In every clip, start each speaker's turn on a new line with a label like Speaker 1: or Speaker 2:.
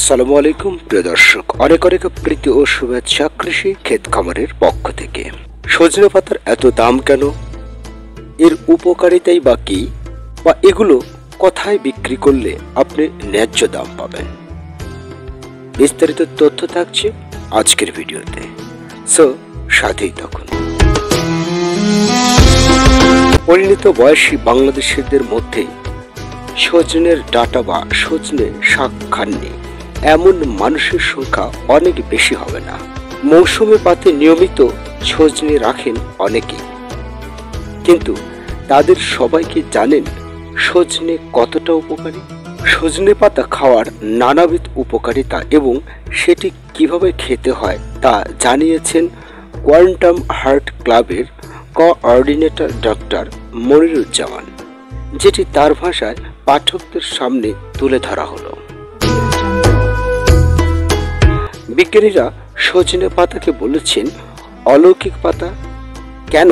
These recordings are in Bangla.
Speaker 1: আসসালামু আলাইকুম প্রিয় দর্শক, অনেক অনেক প্রীতি ও শুভেচ্ছা কৃষি ক্ষেত খামারের পক্ষ থেকে। সজনে পাতার এত দাম কেন, এর উপকারিতাই বা কি, বা এগুলো কোথায় বিক্রি করলে আপনি ন্যায্য দাম পাবেন, বিস্তারিত তথ্য থাকছে আজকের ভিডিওতে। সো সাথেই থাকুন। পরিণত বয়সী বাংলাদেশিদের মধ্যে সজনের ডাঁটা বা সজনে শাক খাননি এমন মানুষের সংখ্যা অনেক বেশি হবে না। মৌসুমী পাতে নিয়মিত সজনে রাখেন অনেকেই, কিন্তু তাদের সবাইকে জানেন সজনে কতটা উপকারী? সজনে পাতা খাওয়ার নানাবিধ উপকারিতা এবং সেটি কিভাবে খেতে হয় তা জানিয়েছেন কোয়ান্টাম হার্ট ক্লাবের কোঅর্ডিনেটর ডক্টর মনিরুজ্জামান, যেটি তার ভাষায় পাঠকদের সামনে তুলে ধরা হলো। বিজ্ঞানীরা সজনে পাতাকে বলেছেন অলৌকিক পাতা। কেন?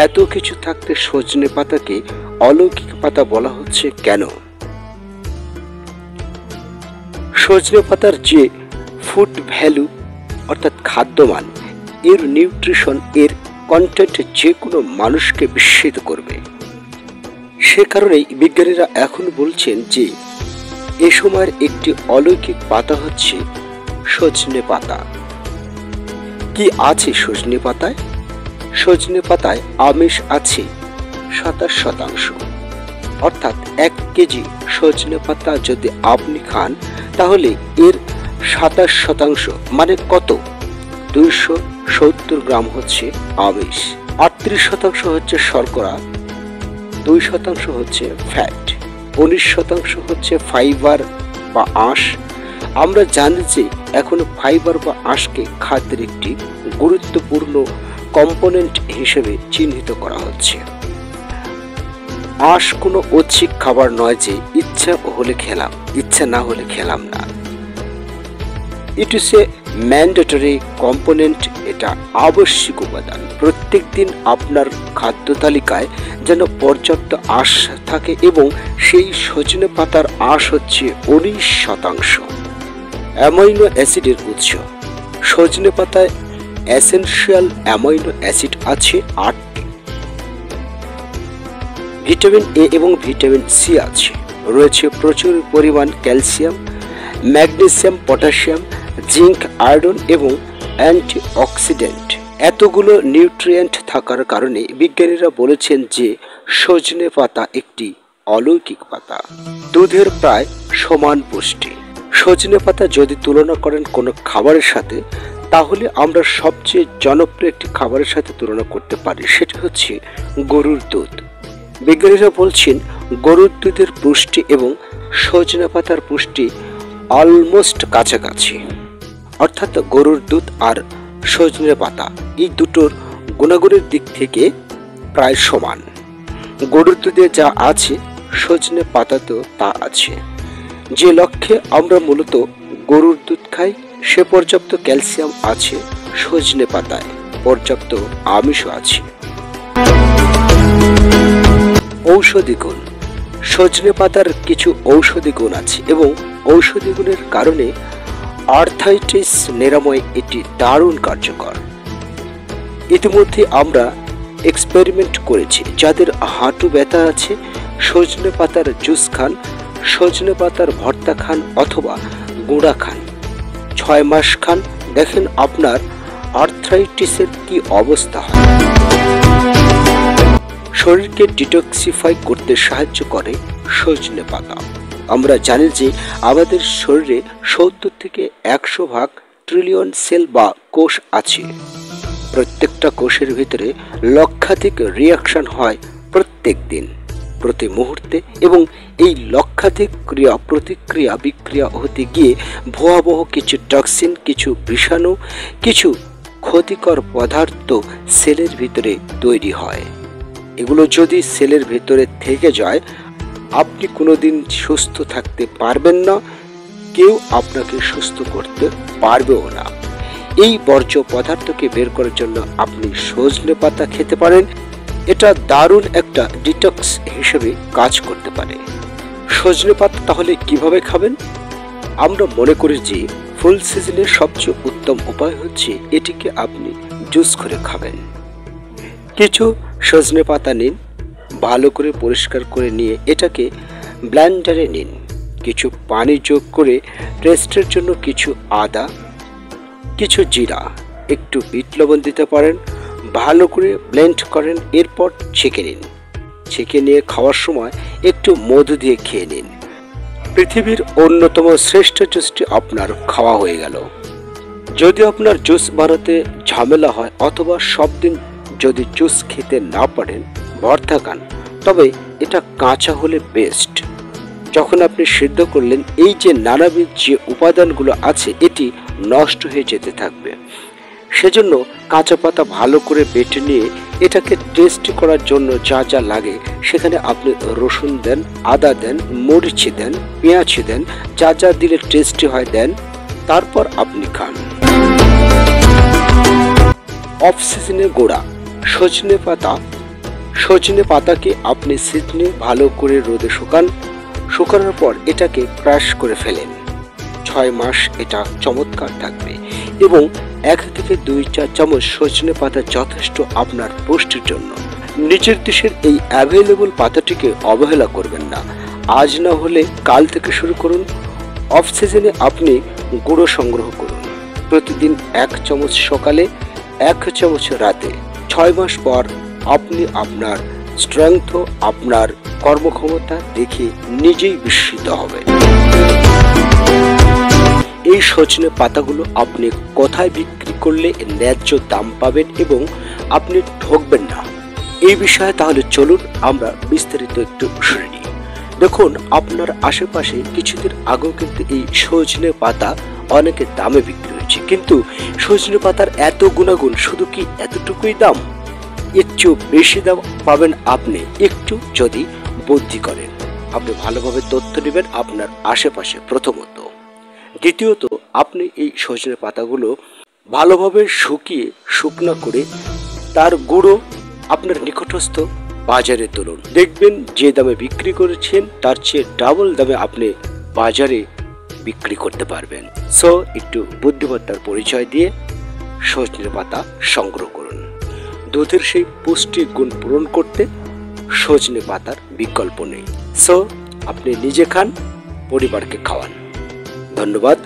Speaker 1: এত কিছু থাকতে সজনে পাতাকে অলৌকিক পাতা বলা হচ্ছে কেন? সজনে পাতার যে ফুড ভ্যালু অর্থাৎ খাদ্যমান, এর নিউট্রিশন, এর কন্টেন্ট যে কোনো মানুষকে বিস্মিত করবে। সে কারণেই বিজ্ঞানীরা এখন বলছেন যে এ সময়ের একটি অলৌকিক পাতা হচ্ছে সজনে পাতা। কি আছে সজনে পাতায়? সজনে পাতায় আমিষ আছে 27%। অর্থাৎ 1 কেজি সজনে পাতা যদি আপনি খান তাহলে এর 27% মানে কত? 270 গ্রাম হচ্ছে আমিষ, 38% হচ্ছে শর্করা, 2% হচ্ছে ফ্যাট, 19% হচ্ছে ফাইবার বা আঁশ। আমরা জানি যে এখন ফাইবার বা আঁশকে খাদ্যের একটি গুরুত্বপূর্ণ কম্পোনেন্ট হিসেবে চিহ্নিত করা হচ্ছে। আঁশ কোনো ঐচ্ছিক খাবার নয় যে ইচ্ছা হলে খেলাম, ইচ্ছা না হলে খেলাম না। It is a mandatory component, এটা আবশ্যিক উপাদান। প্রত্যেক দিন আপনার খাদ্য তালিকায় যেন পর্যাপ্ত আঁশ থাকে এবং সেই সজনে পাতার আঁশ হচ্ছে 19%। অ্যামাইনো অ্যাসিডের উৎস। সজনে পাতায় এসেনশিয়াল অ্যামাইনো অ্যাসিড আছে 8টি। ভিটামিন এ এবং ভিটামিন সি আছে। রয়েছে প্রচুর পরিমাণ calcium, magnesium, potassium, zinc, iron এবং অ্যান্টিঅক্সিডেন্ট। এতগুলো নিউট্রিয়েন্ট থাকার কারণে বিজ্ঞানীরা বলেছেন যে সজনে পাতা একটি অলৌকিক পাতা। দুধের প্রায় সমান পুষ্টি। সজনে পাতা যদি তুলনা করেন কোনো খাবারের সাথে, তাহলে আমরা সবচেয়ে জনপ্রিয় একটি খাবারের সাথে তুলনা করতে পারি, সেটি হচ্ছে গরুর দুধ। বিজ্ঞানীরা বলছেন গরুর দুধের পুষ্টি এবং সজনে পাতার পুষ্টি অলমোস্ট কাছাকাছি। অর্থাৎ গরুর দুধ আর সজনে পাতা এই দুটোর গুণাগুণের দিক থেকে প্রায় সমান। গরুর দুধে যা আছে সজনে পাতাতেও তা আছে। যে লক্ষ্যে আমরা মূলত গরুর দুধ খাই, সে পর্যাপ্ত ক্যালসিয়াম আছে সজনে পাতায়, পর্যাপ্ত আমিষও আছে। ঔষধি গুণ। সজনে পাতার কিছু ঔষধি গুণ আছে এবং ঔষধি গুণের কারণে আর্থ্রাইটিস নিরাময় এটি দারুণ কার্যকর। ইতিমধ্যে আমরা এক্সপেরিমেন্ট করেছি। যাদের হাঁটু ব্যথা আছে, সজনে পাতার জুস খান, সজনে পাতার ভর্তা খান অথবা গুঁড়া খান, 6 মাস খান, দেখেন আপনার আর্থ্রাইটিসের কি অবস্থা হয়। শরীরকে ডিটক্সিফাই করতে সাহায্য করে সজনে পাতা। আমরা জানি যে আমাদের শরীরে 70 থেকে 100 ভাগ ট্রিলিয়ন সেল বা কোষ আছে। প্রত্যেকটা কোষের ভিতরে লক্ষাধিক রিয়াকশন হয় প্রত্যেক দিন, প্রতি মুহূর্তে, এবং এই লক্ষাধিক ক্রিয়া প্রতিক্রিয়া বিক্রিয়া হতে গিয়ে ভয়াবহ কিছু টক্সিন, কিছু বিষাণু, কিছু ক্ষতিকর পদার্থ সেলের ভিতরে তৈরি হয়। এগুলো যদি সেলের ভিতরে থেকে যায়, আপনি কোনোদিন সুস্থ থাকতে পারবেন না, কেউ আপনাকে সুস্থ করতে পারবেও না। এই বর্জ্য পদার্থকে বের করার জন্য আপনি সজনে পাতা খেতে পারেন। এটা দারুণ একটা ডিটক্স হিসেবে কাজ করতে পারে। সজনে পাতা তাহলে কিভাবে খাবেন? আমরা মনে করি যে ফুল সিজনের সবচেয়ে উত্তম উপায় হচ্ছে এটিকে আপনি জুস করে খাবেন। কিছু সজনে পাতা নিন, ভালো করে পরিষ্কার করে নিয়ে এটাকে ব্লেন্ডারে নিন। কিছু পানি যোগ করে টেস্টের জন্য কিছু আদা, কিছু জিরা, একটু বিট লবণ দিতে পারেন। ভালো করে ব্লেন্ড করেন, এরপর ছেঁকে নিন। ছেঁকে নিয়ে খাওয়ার সময় একটু মধু দিয়ে খেয়ে নিন। পৃথিবীর অন্যতম শ্রেষ্ঠ জুসটি আপনার খাওয়া হয়ে গেল। যদি আপনার জুস বানাতে ঝামেলা হয় অথবা সব দিন যদি জুস খেতে না পারেন, ভর্তা খান, তবে এটা কাঁচা হলে বেস্ট। যখন আপনি সিদ্ধ করলেন, এই যে নানাবিধ যে উপাদানগুলো আছে এটি নষ্ট হয়ে যেতে থাকবে। সেজন্য কাঁচা পাতা ভালো করে বেটে নিয়ে এটাকে টেস্টি করার জন্য যা যা লাগে সেখানে আপনি রসুন দেন, আদা দেন, মরিচ দেন, পেঁয়াজ দেন, যা যা দিলে টেস্টি হয় দেন, তারপর আপনি খান। অফ সিজনে গোড়া সজনে পাতাকে আপনি সিজনে ভালো করে রোদে শুকানোর পর এটাকে ক্রাশ করে ফেলেন। 6 মাস এটা চমৎকার থাকবে এবং 1 থেকে 2 চামচ সজনে পাতা যথেষ্ট আপনার পুষ্টির জন্য। নিচের দেশের এই অ্যাভেলেবল পাতাটিকে অবহেলা করবেন না। আজ না হলে কাল থেকে শুরু করুন। অফ সিজনে আপনি গুঁড়ো সংগ্রহ করুন। প্রতিদিন 1 চামচ সকালে, 1 চামচ রাতে। 6 মাস পর আপনি আপনার স্ট্রেংথ, আপনার কর্মক্ষমতা দেখে নিজেই বিস্মিত হবেন। এই সজনে পাতাগুলো আপনি কোথায় বিক্রি করলে ন্যায্য দাম পাবেন এবং আপনি ঠকবেন না, এই বিষয়ে তাহলে চলুন আমরা বিস্তারিত একটু শুনে নিই। দেখুন, আপনার আশেপাশে কিছুদিন আগেও কিন্তু এই সজনে পাতা অনেকের দামে বিক্রি হয়েছে, কিন্তু সজনে পাতার এত গুণাগুণ, শুধু কি এতটুকুই দাম? এর চেয়েও বেশি দাম পাবেন আপনি একটু যদি বুদ্ধি করেন। আপনি ভালোভাবে তথ্য নেবেন আপনার আশেপাশে প্রথমত। দ্বিতীয়ত, আপনি এই সজনে পাতাগুলো ভালোভাবে শুকিয়ে শুকনো করে তার গুঁড়ো আপনার নিকটস্থ বাজারে তুলুন। দেখবেন যে দামে বিক্রি করেছেন তার চেয়ে ডাবল দামে আপনি বাজারে বিক্রি করতে পারবেন। সো একটু বুদ্ধিমত্তার পরিচয় দিয়ে সজনে পাতা সংগ্রহ করুন। দুধের সেই পুষ্টি গুণ পূরণ করতে সজনে পাতার বিকল্প নেই। সো আপনি নিজে খান, পরিবারকে খাওয়ান। ধন্যবাদ।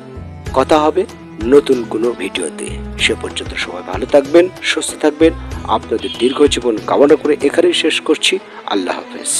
Speaker 1: কথা হবে নতুন কোনো ভিডিওতে। সে পর্যন্ত সবাই ভালো থাকবেন, সুস্থ থাকবেন। আপনাদের দীর্ঘ জীবন কামনা করে এখানেই শেষ করছি। আল্লাহ হাফেজ।